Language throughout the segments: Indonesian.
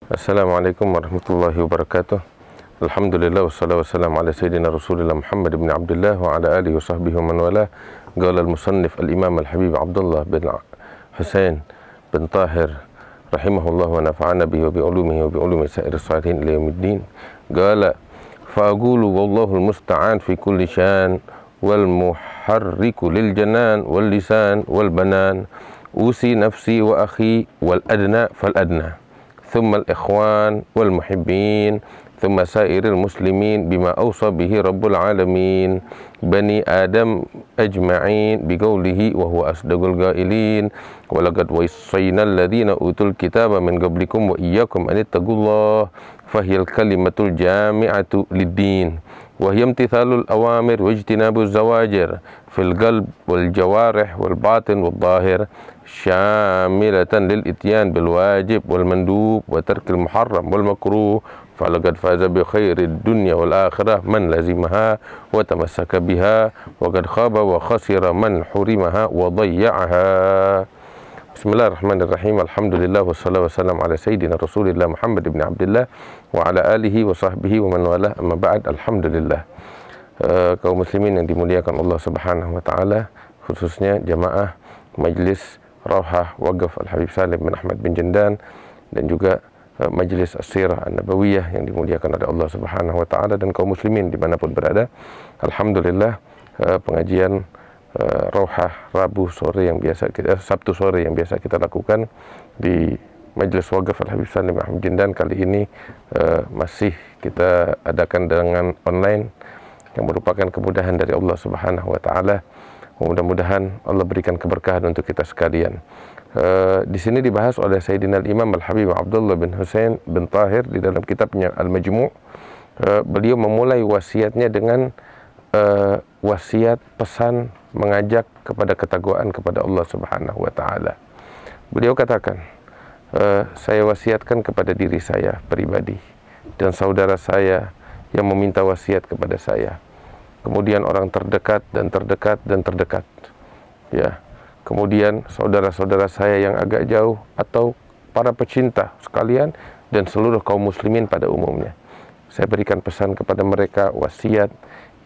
Assalamualaikum warahmatullahi wabarakatuh. Alhamdulillah wassalatu wassalamu ala sayyidina Rasulillah Muhammad ibn Abdullah wa ala alihi wa sahbihi wa man wala. Qala al-musannif al-imam al-habib Abdullah bin Husain bin Tahir rahimahullah wa nafa'ana bihi wa bi ulumihi wa bi ulumi sa'ir salihin ila yaumiddin. Qala fa aqulu wallahu al-musta'an fi kulli syan wal muharriku lil janan wal lisan wal banan usi nafsi wa akhi wal adna fal adna ثم الإخوان والمحبين ثم سائر المسلمين بما أوصى به رب العالمين بني آدم أجمعين بقوله وهو أصدق القائلين ولقد وصينا الذين أوتوا الكتاب من قبلكم وإياكم أن اتقوا الله فهي الكلمة الجامعة للدين وهي امتثال الأوامر واجتناب الزواجر في القلب والجوارح والباطن والظاهر شاملة للإتيان بالواجب والمندوب وترك المحرم والمكروه فلقد فاز بخير الدنيا والآخرة من لزمها وتمسك بها وقد خاب وخسر من حرمها وضيعها. Bismillahirrahmanirrahim. Alhamdulillah wassalatu wassalamu ala sayyidina Rasulillah Muhammad ibn Abdullah wa ala alihi wa sahbihi wa man wala. Amma ba'd. Alhamdulillah. Kaum muslimin yang dimuliakan Allah Subhanahu wa taala, khususnya jamaah Majlis Rawhah Waqaf Al-Habib Salim bin Ahmad bin Jandan dan juga Majlis As-Sirah An-Nabawiyah yang dimuliakan oleh Allah Subhanahu wa taala dan kaum muslimin dimanapun berada. Alhamdulillah, pengajian Rawhah Rabu sore yang biasa Sabtu sore yang biasa kita lakukan di Majlis Waqaf Al-Habib Salim bin Ahmad Jandan kali ini masih kita adakan dengan online yang merupakan kemudahan dari Allah Subhanahu wa taala. Mudah-mudahan Allah berikan keberkahan untuk kita sekalian. Di sini dibahas oleh Sayyidina Imam Al-Habib Abdullah bin Husain bin Tahir di dalam kitabnya Al-Majmu'. Beliau memulai wasiatnya dengan wasiat pesan mengajak kepada ketakwaan kepada Allah Subhanahu wa taala. Beliau katakan, saya wasiatkan kepada diri saya pribadi dan saudara saya yang meminta wasiat kepada saya. Kemudian orang terdekat dan terdekat dan terdekat. Ya. Kemudian saudara-saudara saya yang agak jauh atau para pecinta sekalian dan seluruh kaum muslimin pada umumnya. Saya berikan pesan kepada mereka wasiat,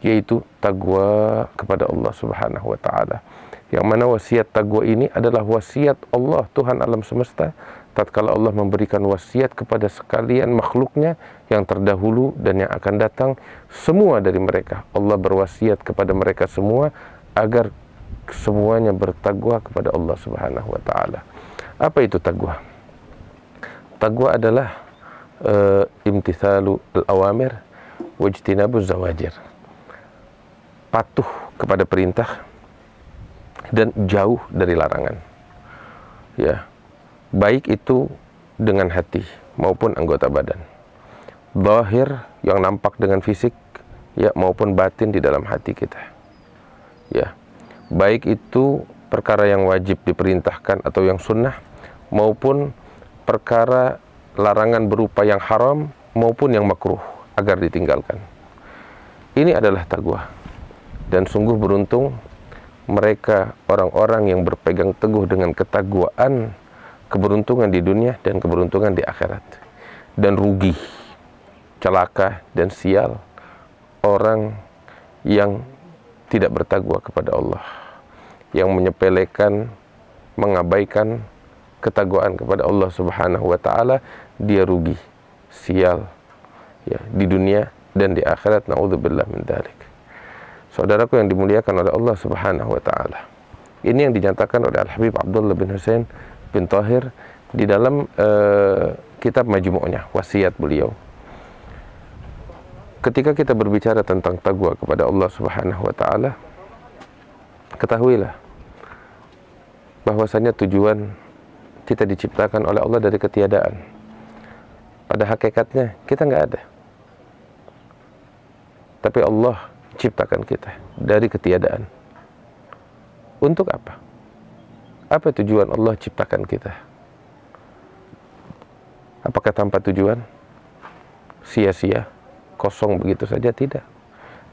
yaitu taqwa kepada Allah Subhanahu wa taala. Yang mana wasiat taqwa ini adalah wasiat Allah Tuhan alam semesta tatkala Allah memberikan wasiat kepada sekalian makhluknya yang terdahulu dan yang akan datang, semua dari mereka Allah berwasiat kepada mereka semua agar semuanya bertakwa kepada Allah Subhanahu wa taala. Apa itu takwa? Takwa adalah imtithalu al-awamir wajtinabuz zawajir. Patuh kepada perintah dan jauh dari larangan. Ya. Baik itu dengan hati maupun anggota badan. Zahir yang nampak dengan fisik, ya, maupun batin di dalam hati kita. Ya. Baik itu perkara yang wajib diperintahkan atau yang sunnah, maupun perkara larangan berupa yang haram maupun yang makruh agar ditinggalkan. Ini adalah taqwa. Dan sungguh beruntung mereka orang-orang yang berpegang teguh dengan ketakwaan, keberuntungan di dunia dan keberuntungan di akhirat. Dan rugi, celaka dan sial orang yang tidak bertakwa kepada Allah, yang menyepelekan, mengabaikan ketakwaan kepada Allah Subhanahu wa taala. Dia rugi, sial, ya, di dunia dan di akhirat. Naudzubillah min dzalik. Saudaraku yang dimuliakan oleh Allah Subhanahu wa taala, ini yang dinyatakan oleh Al-Habib Abdullah bin Husain bin Tahir di dalam kitab Majmu'nya, wasiat beliau. Ketika kita berbicara tentang taqwa kepada Allah Subhanahu wa taala, ketahuilah bahwasanya tujuan kita diciptakan oleh Allah dari ketiadaan. Pada hakikatnya kita nggak ada, tapi Allah ciptakan kita dari ketiadaan. Untuk apa? Apa tujuan Allah ciptakan kita? Apakah tanpa tujuan? Sia-sia, kosong begitu saja? Tidak.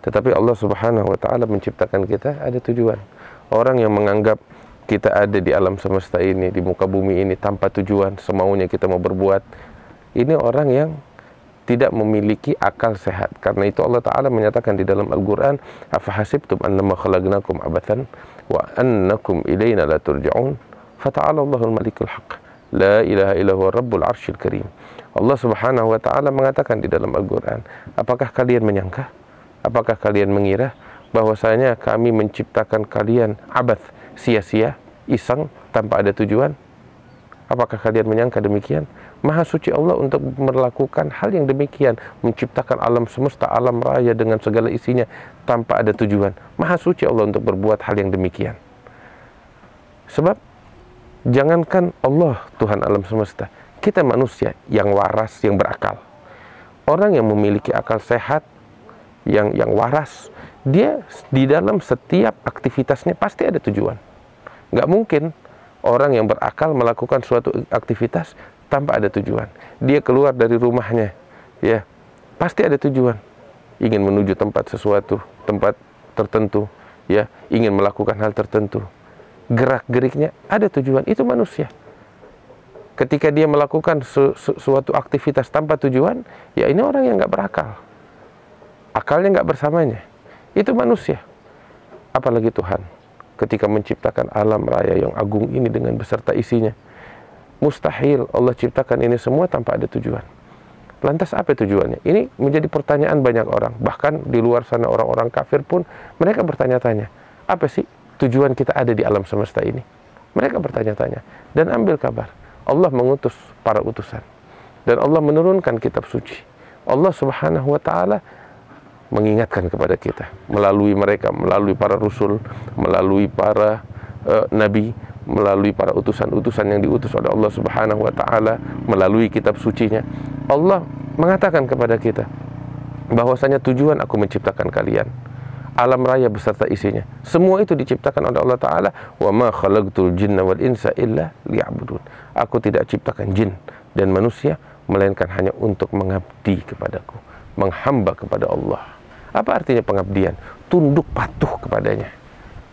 Tetapi Allah Subhanahu wa taala menciptakan kita ada tujuan. Orang yang menganggap kita ada di alam semesta ini, di muka bumi ini tanpa tujuan, semaunya kita mau berbuat, ini orang yang tidak memiliki akal sehat. Karena itu Allah Ta'ala menyatakan di dalam Al-Quran, afahasibtum annama khalaqnakum abathan wa annakum ilayna la turja'un fata'ala Allahul malikul haq la ilaha illahu rabbul arsyil karim. Allah Subhanahu wa Ta'ala mengatakan di dalam Al-Quran, apakah kalian menyangka, apakah kalian mengira bahwasanya kami menciptakan kalian abath, sia-sia, iseng, tanpa ada tujuan? Apakah kalian menyangka demikian? Maha suci Allah untuk melakukan hal yang demikian, menciptakan alam semesta, alam raya dengan segala isinya tanpa ada tujuan. Maha suci Allah untuk berbuat hal yang demikian. Sebab jangankan Allah Tuhan alam semesta, kita manusia yang waras, yang berakal. Orang yang memiliki akal sehat, yang waras, dia di dalam setiap aktivitasnya pasti ada tujuan. Nggak mungkin orang yang berakal melakukan suatu aktivitas tanpa ada tujuan. Dia keluar dari rumahnya, ya, pasti ada tujuan. Ingin menuju tempat sesuatu, tempat tertentu, ya, ingin melakukan hal tertentu. Gerak-geriknya ada tujuan, itu manusia. Ketika dia melakukan suatu aktivitas tanpa tujuan, ya ini orang yang nggak berakal. Akalnya nggak bersamanya. Itu manusia. Apalagi Tuhan, ketika menciptakan alam raya yang agung ini dengan beserta isinya. Mustahil Allah ciptakan ini semua tanpa ada tujuan. Lantas apa tujuannya? Ini menjadi pertanyaan banyak orang. Bahkan di luar sana orang-orang kafir pun mereka bertanya-tanya, apa sih tujuan kita ada di alam semesta ini? Mereka bertanya-tanya. Dan ambil kabar, Allah mengutus para utusan. Dan Allah menurunkan kitab suci. Allah Subhanahu wa Ta'ala mengingatkan kepada kita melalui mereka, melalui para rasul, melalui para nabi, melalui para utusan-utusan yang diutus oleh Allah Subhanahu wa Ta'ala, melalui kitab sucinya. Allah mengatakan kepada kita bahwasanya tujuan aku menciptakan kalian, alam raya beserta isinya, semua itu diciptakan oleh Allah Ta'ala. Wa ma khalaqtul jinna wal insa illa liya'budun. Aku tidak ciptakan jin dan manusia melainkan hanya untuk mengabdi kepadaku, menghamba kepada Allah. Apa artinya pengabdian? Tunduk patuh kepadanya,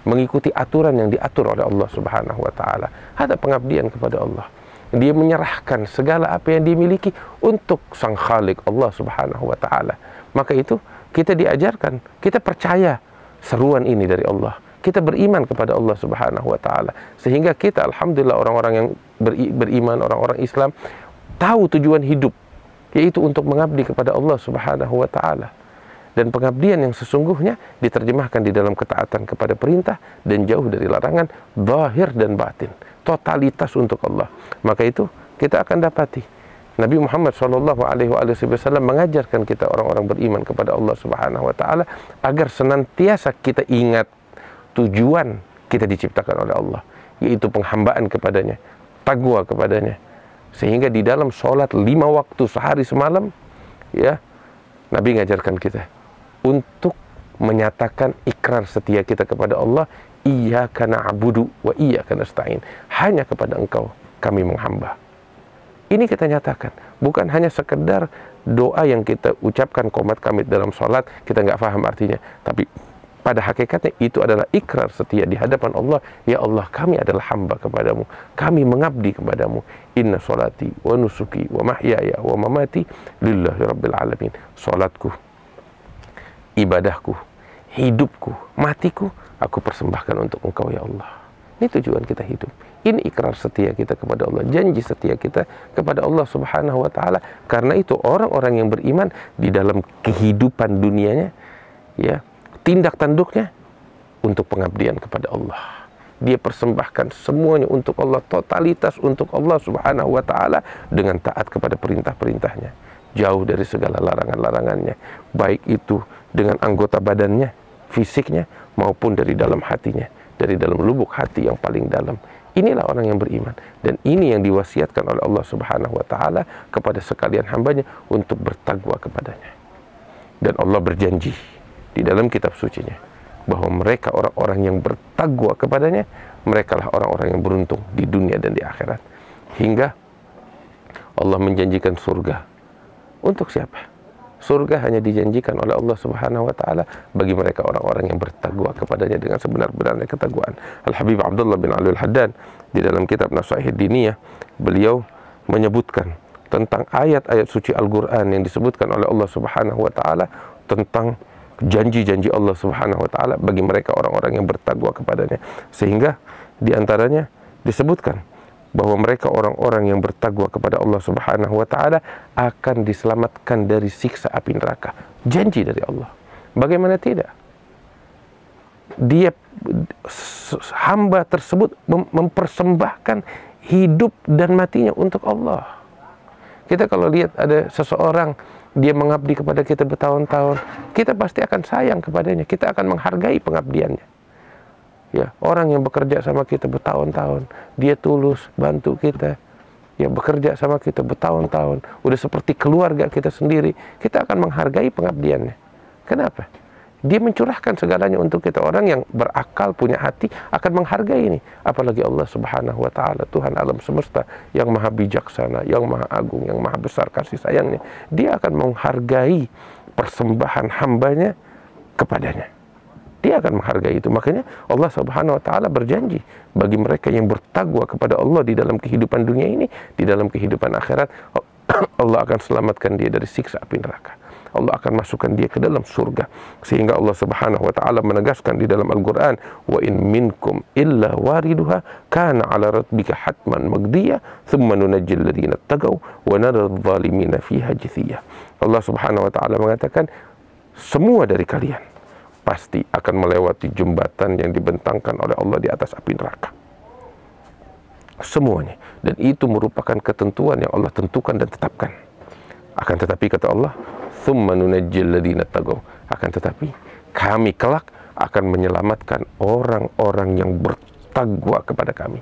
mengikuti aturan yang diatur oleh Allah Subhanahu wa Ta'ala. Ada pengabdian kepada Allah. Dia menyerahkan segala apa yang dimiliki untuk Sang Khalik Allah Subhanahu wa Ta'ala. Maka itu kita diajarkan, kita percaya seruan ini dari Allah. Kita beriman kepada Allah Subhanahu wa Ta'ala. Sehingga kita, alhamdulillah, orang-orang yang beriman, orang-orang Islam, tahu tujuan hidup, yaitu untuk mengabdi kepada Allah Subhanahu wa Ta'ala. Dan pengabdian yang sesungguhnya diterjemahkan di dalam ketaatan kepada perintah dan jauh dari larangan, zahir dan batin, totalitas untuk Allah. Maka itu kita akan dapati Nabi Muhammad SAW mengajarkan kita orang-orang beriman kepada Allah Subhanahu wa Ta'ala agar senantiasa kita ingat tujuan kita diciptakan oleh Allah, yaitu penghambaan kepadanya, taqwa kepadanya. Sehingga di dalam sholat 5 waktu sehari semalam, ya, Nabi mengajarkan kita untuk menyatakan ikrar setia kita kepada Allah, iyyaka na'budu wa iyyaka nasta'in. Hanya kepada Engkau kami menghamba. Ini kita nyatakan, bukan hanya sekedar doa yang kita ucapkan qomat kamit dalam sholat, kita nggak paham artinya, tapi pada hakikatnya itu adalah ikrar setia di hadapan Allah. Ya Allah, kami adalah hamba kepadamu, kami mengabdi kepadamu. Inna sholati wa nusuki wa mahyaya wa mamati lillahi rabbil alamin. Sholatku, ibadahku, hidupku, matiku, aku persembahkan untuk Engkau ya Allah. Ini tujuan kita hidup. Ini ikrar setia kita kepada Allah, janji setia kita kepada Allah Subhanahu wa Ta'ala. Karena itu orang-orang yang beriman di dalam kehidupan dunianya, ya, tindak tanduknya untuk pengabdian kepada Allah. Dia persembahkan semuanya untuk Allah, totalitas untuk Allah Subhanahu wa Ta'ala, dengan taat kepada perintah-perintahnya, jauh dari segala larangan-larangannya, baik itu dengan anggota badannya, fisiknya, maupun dari dalam hatinya, dari dalam lubuk hati yang paling dalam. Inilah orang yang beriman, dan ini yang diwasiatkan oleh Allah Subhanahu wa Ta'ala kepada sekalian hambanya untuk bertakwa kepadanya. Dan Allah berjanji di dalam kitab sucinya bahwa mereka orang-orang yang bertakwa kepadanya, mereka lah orang-orang yang beruntung di dunia dan di akhirat. Hingga Allah menjanjikan surga. Untuk siapa? Surga hanya dijanjikan oleh Allah Subhanahu wa Ta'ala bagi mereka orang-orang yang bertakwa kepadanya dengan sebenar-benarnya ketakwaan. Al-Habib Abdullah bin Ali Al-Haddan di dalam kitab Nasaih Diniyah, beliau menyebutkan tentang ayat-ayat suci Al-Quran yang disebutkan oleh Allah Subhanahu wa Ta'ala tentang janji-janji Allah Subhanahu wa Ta'ala bagi mereka orang-orang yang bertakwa kepadanya, sehingga diantaranya disebutkan bahwa mereka orang-orang yang bertakwa kepada Allah Subhanahu wa Ta'ala akan diselamatkan dari siksa api neraka. Janji dari Allah. Bagaimana tidak? Dia, hamba tersebut mempersembahkan hidup dan matinya untuk Allah. Kita kalau lihat ada seseorang dia mengabdi kepada kita bertahun-tahun, kita pasti akan sayang kepadanya, kita akan menghargai pengabdiannya. Ya, orang yang bekerja sama kita bertahun-tahun, dia tulus bantu kita, ya bekerja sama kita bertahun-tahun, udah seperti keluarga kita sendiri, kita akan menghargai pengabdiannya. Kenapa? Dia mencurahkan segalanya untuk kita. Orang yang berakal, punya hati, akan menghargai ini. Apalagi Allah Subhanahu wa Ta'ala, Tuhan alam semesta, yang maha bijaksana, yang maha agung, yang maha besar kasih sayangnya. Dia akan menghargai persembahan hambanya kepadanya. Dia akan menghargai itu. Makanya Allah Subhanahu wa Ta'ala berjanji bagi mereka yang bertakwa kepada Allah di dalam kehidupan dunia ini, di dalam kehidupan akhirat, Allah akan selamatkan dia dari siksa api neraka. Allah akan masukkan dia ke dalam surga. Sehingga Allah Subhanahu wa Ta'ala menegaskan di dalam Al-Quran, wa in minkum illa wariduha kana ala rabbika hatman magdiya thumma nunajjil ladzina tagaw wa naral zalimina fiha jithiyah. Allah Subhanahu wa Ta'ala mengatakan, semua dari kalian pasti akan melewati jembatan yang dibentangkan oleh Allah di atas api neraka. Semuanya. Dan itu merupakan ketentuan yang Allah tentukan dan tetapkan. Akan tetapi kata Allah, thumma nunajjil ladzina tagaw, akan tetapi kami kelak akan menyelamatkan orang-orang yang bertakwa kepada kami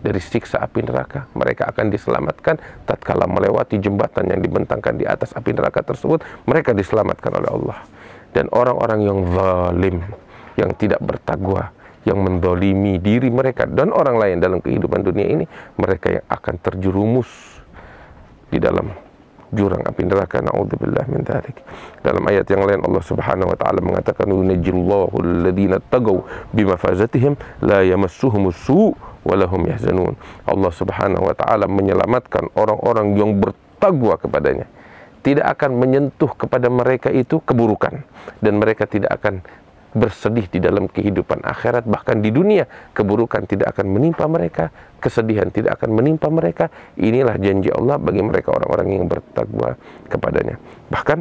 dari siksa api neraka. Mereka akan diselamatkan tatkala melewati jembatan yang dibentangkan di atas api neraka tersebut. Mereka diselamatkan oleh Allah. Dan orang-orang yang zalim, yang tidak bertakwa, yang mendolimi diri mereka dan orang lain dalam kehidupan dunia ini, mereka yang akan terjerumus di dalam jurang api neraka. Na'udzubillah min dzalik. Dalam ayat yang lain Allah Subhanahu wa Ta'ala mengatakan, yunajjillahu alladhina tagaw bimafazatihim la yamassuhumus su' wa lahum yahzanun. Allah Subhanahu wa Ta'ala menyelamatkan orang-orang yang bertakwa kepadanya. Tidak akan menyentuh kepada mereka itu keburukan, dan mereka tidak akan bersedih di dalam kehidupan akhirat. Bahkan di dunia keburukan tidak akan menimpa mereka, kesedihan tidak akan menimpa mereka. Inilah janji Allah bagi mereka orang-orang yang bertakwa kepadanya. Bahkan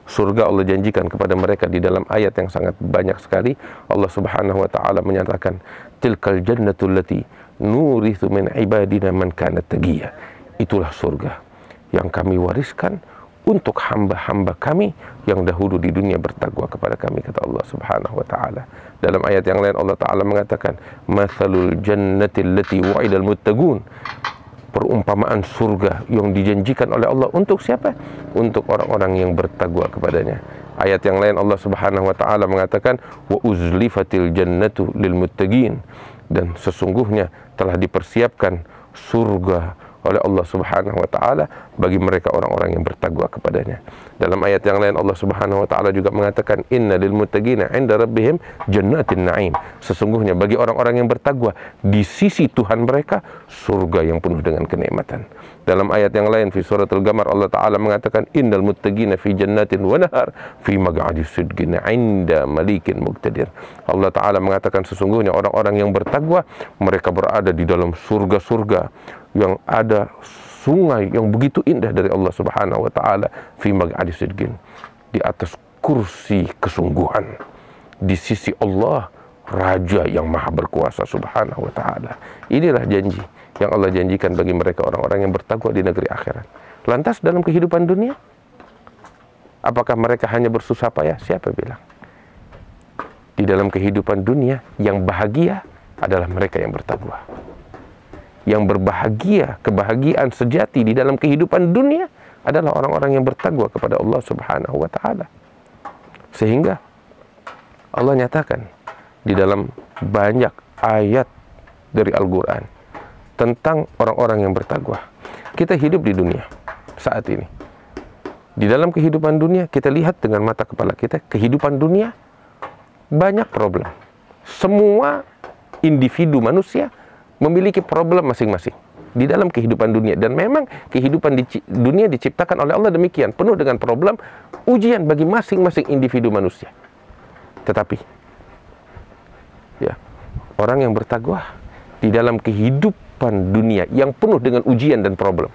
surga Allah janjikan kepada mereka di dalam ayat yang sangat banyak sekali. Allah Subhanahu wa Ta'ala menyatakan, tilkal jannatul lati nurithu min ibadina man kana taqiyya. Itulah surga yang kami wariskan untuk hamba-hamba kami yang dahulu di dunia bertakwa kepada kami, kata Allah Subhanahu wa Ta'ala. Dalam ayat yang lain Allah Ta'ala mengatakan, mathalul jannati allati wa'idal muttaqun, perumpamaan surga yang dijanjikan oleh Allah untuk siapa? Untuk orang-orang yang bertakwa kepadanya. Ayat yang lain Allah Subhanahu wa Ta'ala mengatakan, wa uzlifatil jannatu lil muttaqin, dan sesungguhnya telah dipersiapkan surga oleh Allah Subhanahu wa Ta'ala bagi mereka orang-orang yang bertakwa kepadanya. Dalam ayat yang lain Allah Subhanahu wa Ta'ala juga mengatakan, inna lil muttaqina 'inda rabbihim jannatin na'im. Sesungguhnya bagi orang-orang yang bertakwa di sisi Tuhan mereka surga yang penuh dengan kenikmatan. Dalam ayat yang lain fi suratul Qamar Allah Ta'ala mengatakan, innal muttaqina fi jannatin wa nahar fi maq'adi sidqin 'inda malikin muqtadir. Allah Ta'ala mengatakan sesungguhnya orang-orang yang bertakwa mereka berada di dalam surga-surga yang ada sungai yang begitu indah dari Allah Subhanahu wa Ta'ala, fi maq'adi sidqin, di atas kursi kesungguhan di sisi Allah, Raja yang maha berkuasa Subhanahu wa Ta'ala. Inilah janji yang Allah janjikan bagi mereka orang-orang yang bertakwa di negeri akhirat. Lantas dalam kehidupan dunia, apakah mereka hanya bersusah payah? Siapa bilang? Di dalam kehidupan dunia yang bahagia adalah mereka yang bertakwa. Yang berbahagia, kebahagiaan sejati di dalam kehidupan dunia adalah orang-orang yang bertakwa kepada Allah Subhanahu wa Ta'ala. Sehingga Allah nyatakan di dalam banyak ayat dari Al-Quran tentang orang-orang yang bertakwa. Kita hidup di dunia saat ini. Di dalam kehidupan dunia kita lihat dengan mata kepala kita, kehidupan dunia banyak problem. Semua individu manusia memiliki problem masing-masing. di dalam kehidupan dunia. Dan memang kehidupan di dunia diciptakan oleh Allah demikian, penuh dengan problem, ujian bagi masing-masing individu manusia. Tetapi ya, orang yang bertakwa di dalam kehidupan dunia yang penuh dengan ujian dan problem,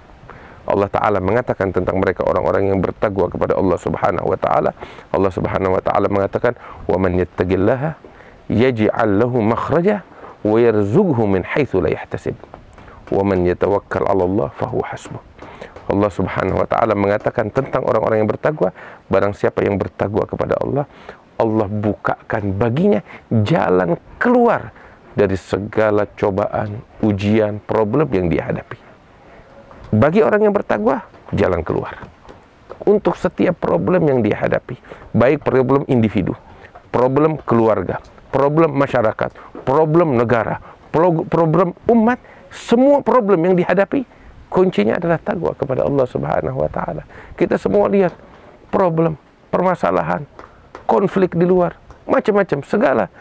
Allah Ta'ala mengatakan tentang mereka orang-orang yang bertakwa kepada Allah Subhanahu wa Ta'ala. Allah Subhanahu wa Ta'ala mengatakan, "Wa man yattaqillaha yaj'al lahu makhraja wa yarzuqhu min haitsu la yahtasib. Wa man yatawakkal 'ala Allah fahuwa hasbuh." Allah Subhanahu wa Ta'ala mengatakan tentang orang-orang yang bertakwa, barang siapa yang bertakwa kepada Allah, Allah bukakan baginya jalan keluar dari segala cobaan, ujian, problem yang dia hadapi. Bagi orang yang bertakwa, jalan keluar untuk setiap problem yang dia hadapi, baik problem individu, problem keluarga, problem masyarakat, problem negara, problem umat, semua problem yang dihadapi, kuncinya adalah takwa kepada Allah Subhanahu wa Ta'ala. Kita semua lihat problem, permasalahan, konflik di luar, macam-macam, segala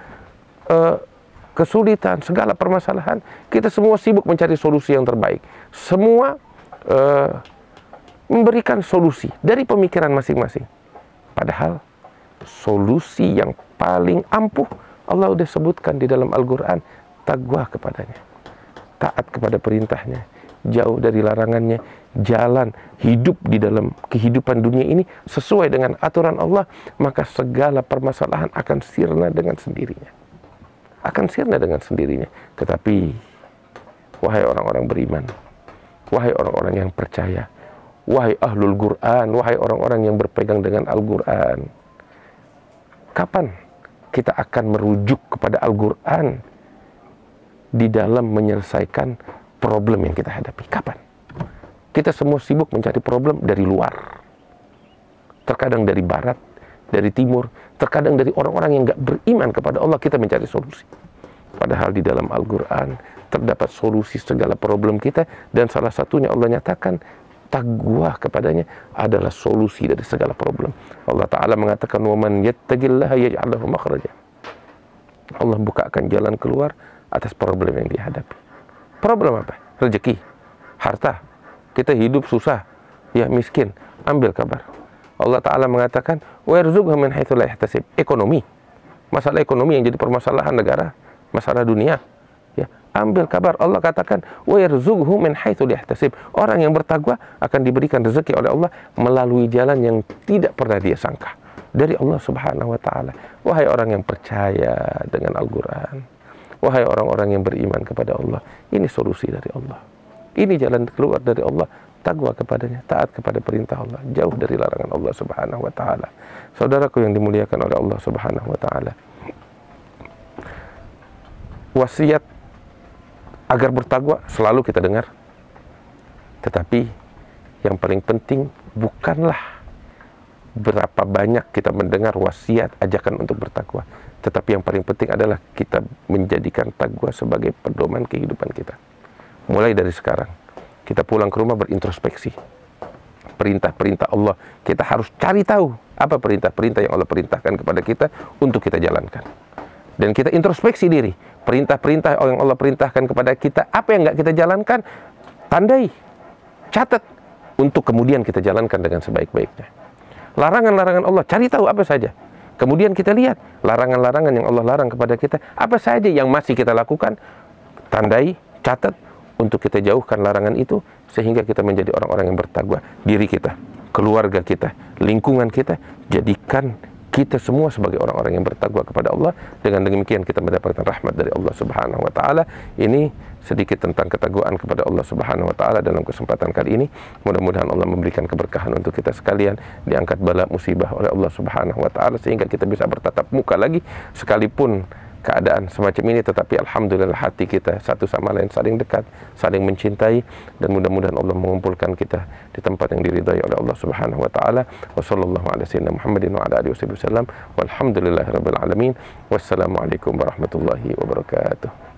kesulitan, segala permasalahan, kita semua sibuk mencari solusi yang terbaik. Semua memberikan solusi dari pemikiran masing-masing. Padahal solusi yang paling ampuh Allah sudah sebutkan di dalam Al-Quran, takwa kepadanya, taat kepada perintahnya, jauh dari larangannya, jalan hidup di dalam kehidupan dunia ini sesuai dengan aturan Allah, maka segala permasalahan akan sirna dengan sendirinya. Akan sirna dengan sendirinya. Tetapi wahai orang-orang beriman, wahai orang-orang yang percaya, wahai ahlul Quran, wahai orang-orang yang berpegang dengan Al-Quran, kapan kita akan merujuk kepada Al-Quran di dalam menyelesaikan problem yang kita hadapi? Kapan? Kita semua sibuk mencari problem dari luar, terkadang dari barat, dari timur, terkadang dari orang-orang yang nggak beriman kepada Allah, kita mencari solusi. Padahal di dalam Al-Quran terdapat solusi segala problem kita, dan salah satunya Allah nyatakan takwa kepadanya adalah solusi dari segala problem. Allah Ta'ala mengatakan, "Wa man yattaqillaha yaj'al lahu makhraja." Allah bukakan jalan keluar atas problem yang dihadapi. Problem apa? Rezeki, harta. Kita hidup susah, ya miskin, ambil kabar. Allah Ta'ala mengatakan, "Wa yarzuqhu min haitsu la yahtasib." Ekonomi, masalah ekonomi yang jadi permasalahan negara, masalah dunia, ya, ambil kabar. Allah katakan, "Wa yarzuqhu min haitsu la yahtasib." Orang yang bertakwa akan diberikan rezeki oleh Allah melalui jalan yang tidak pernah dia sangka dari Allah Subhanahu wa Ta'ala. Wahai orang yang percaya dengan Al-Quran, wahai orang-orang yang beriman kepada Allah, ini solusi dari Allah, ini jalan keluar dari Allah. Takwa kepadanya, taat kepada perintah Allah, jauh dari larangan Allah Subhanahu wa Ta'ala. Saudaraku yang dimuliakan oleh Allah Subhanahu wa Ta'ala, wasiat agar bertakwa selalu kita dengar, tetapi yang paling penting bukanlah berapa banyak kita mendengar wasiat ajakan untuk bertakwa, tetapi yang paling penting adalah kita menjadikan takwa sebagai pedoman kehidupan kita. Mulai dari sekarang, kita pulang ke rumah berintrospeksi. Perintah-perintah Allah, kita harus cari tahu apa perintah-perintah yang Allah perintahkan kepada kita untuk kita jalankan. Dan kita introspeksi diri, perintah-perintah yang Allah perintahkan kepada kita, apa yang nggak kita jalankan, tandai, catat, untuk kemudian kita jalankan dengan sebaik-baiknya. Larangan-larangan Allah, cari tahu apa saja. Kemudian kita lihat larangan-larangan yang Allah larang kepada kita, apa saja yang masih kita lakukan, tandai, catat, untuk kita jauhkan larangan itu, sehingga kita menjadi orang-orang yang bertakwa. Diri kita, keluarga kita, lingkungan kita, jadikan kita semua sebagai orang-orang yang bertakwa kepada Allah. Dengan demikian kita mendapatkan rahmat dari Allah Subhanahu wa Ta'ala. Ini sedikit tentang ketakwaan kepada Allah Subhanahu wa Ta'ala dalam kesempatan kali ini. Mudah-mudahan Allah memberikan keberkahan untuk kita sekalian, diangkat bala musibah oleh Allah Subhanahu wa Ta'ala, sehingga kita bisa bertatap muka lagi, sekalipun keadaan semacam ini, tetapi alhamdulillah hati kita satu sama lain saling dekat, saling mencintai, dan mudah-mudahan Allah mengumpulkan kita di tempat yang diridhai oleh Allah Subhanahu wa Ta'ala. Wa sallallahu ala sayyidina Muhammadin wa ala alihi wasallam. Walhamdulillahirabbil alamin. Wassalamualaikum warahmatullahi wabarakatuh.